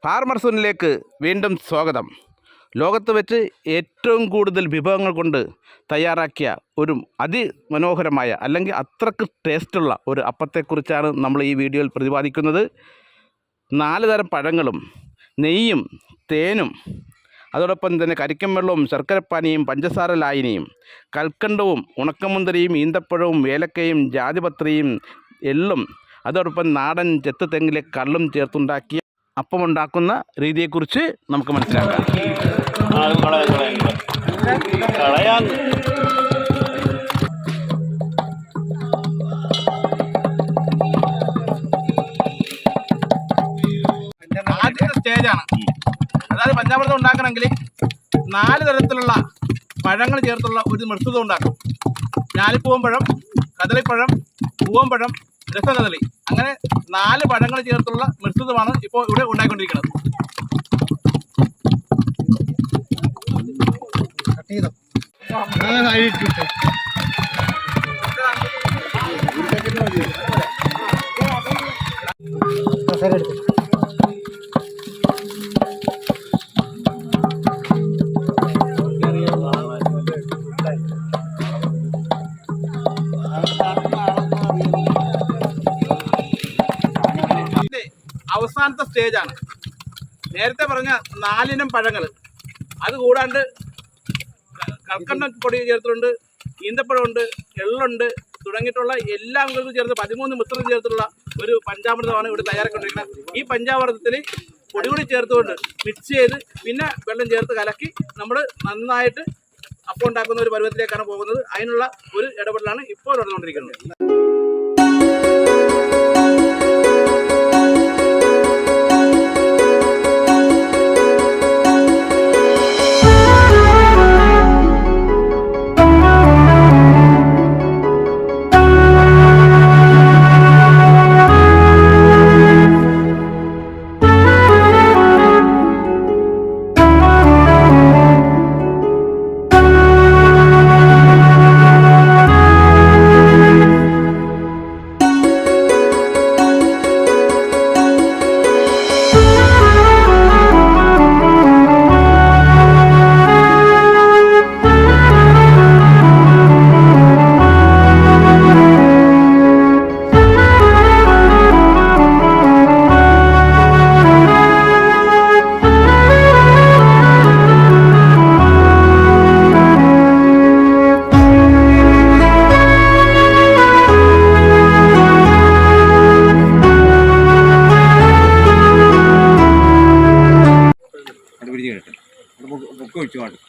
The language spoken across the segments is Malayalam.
ഫാർമർ സോണിലേക്ക് വീണ്ടും സ്വാഗതം. ലോകത്ത് വെച്ച് ഏറ്റവും കൂടുതൽ വിഭവങ്ങൾ കൊണ്ട് തയ്യാറാക്കിയ ഒരു അതിമനോഹരമായ അല്ലെങ്കിൽ അത്രക്ക് ടേസ്റ്റുള്ള ഒരു അപ്പത്തെക്കുറിച്ചാണ് നമ്മൾ ഈ വീഡിയോയിൽ പ്രതിപാദിക്കുന്നത്. 4 തരം പഴങ്ങളും നെയ്യും തേനും അതോടൊപ്പം തന്നെ കരിക്കും വെള്ളവും ശർക്കരപ്പാനിയും പഞ്ചസാര ലായനിയും കൽക്കണ്ടവും ഉണക്കമുന്തിരിയും ഈന്തപ്പഴവും ഏലക്കയും ജാതിപത്രിയും എള്ളും അതോടൊപ്പം നാടൻ ചെത്ത് തെങ്ങിലെ കള്ളും ചേർത്തുണ്ടാക്കിയ അപ്പമുണ്ടാക്കുന്ന രീതിയെക്കുറിച്ച് നമുക്ക് മനസ്സിലാക്കാം. ആദ്യത്തെ സ്റ്റേജാണ്. അതായത് പഞ്ചാമൃതം ഉണ്ടാക്കണമെങ്കിൽ 4 തരത്തിലുള്ള പഴങ്ങൾ ചേർത്തുള്ള ഒരു മിശ്രിതം ഉണ്ടാക്കും. ഞാലിപ്പൂവമ്പഴം, കദളിപ്പഴം, പൂവമ്പഴം, രസകദളി, അങ്ങനെ 4 പഴങ്ങൾ ചേർത്തുള്ള മിശ്രിതമാണ് ഇപ്പോൾ ഇവിടെ ഉണ്ടായിക്കൊണ്ടിരിക്കുന്നത്. അവസാനത്തെ സ്റ്റേജാണ്. നേരത്തെ പറഞ്ഞ 4 ഇനം പഴങ്ങൾ, അതുകൂടാണ്ട് കൽക്കണ്ട പൊടി ചേർത്തിട്ടുണ്ട്, ഈന്തപ്പഴമുണ്ട്, എള്ളുണ്ട് തുടങ്ങിയിട്ടുള്ള എല്ലാ അംഗങ്ങളും ചേർത്ത് 13 മിശ്രിതം ചേർത്തുള്ള ഒരു പഞ്ചാമൃതമാണ് ഇവിടെ തയ്യാറാക്കിക്കൊണ്ടിരിക്കുന്നത്. ഈ പഞ്ചാമൃതത്തിൽ പൊടി ചേർത്തുകൊണ്ട് മിക്സ് ചെയ്ത് പിന്നെ വെള്ളം ചേർത്ത് കലക്കി നമ്മൾ നന്നായിട്ട് അപ്പം ഉണ്ടാക്കുന്ന ഒരു പരുവത്തിലേക്കാണ് പോകുന്നത്. അതിനുള്ള ഒരു ഇടപെടലാണ് ഇപ്പോൾ നടന്നുകൊണ്ടിരിക്കുന്നത്. ബുക്ക് വെച്ചു പാടും.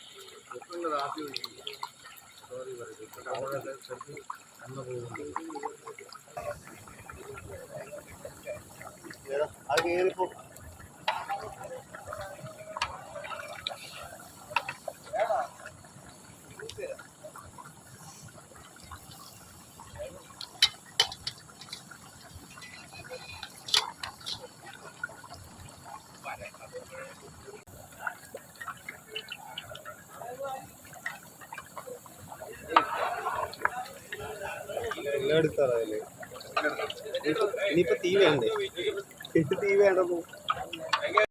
ഇനിയിപ്പോ തീ വേണ്ടേ? തീ വേണ്ടപ്പോ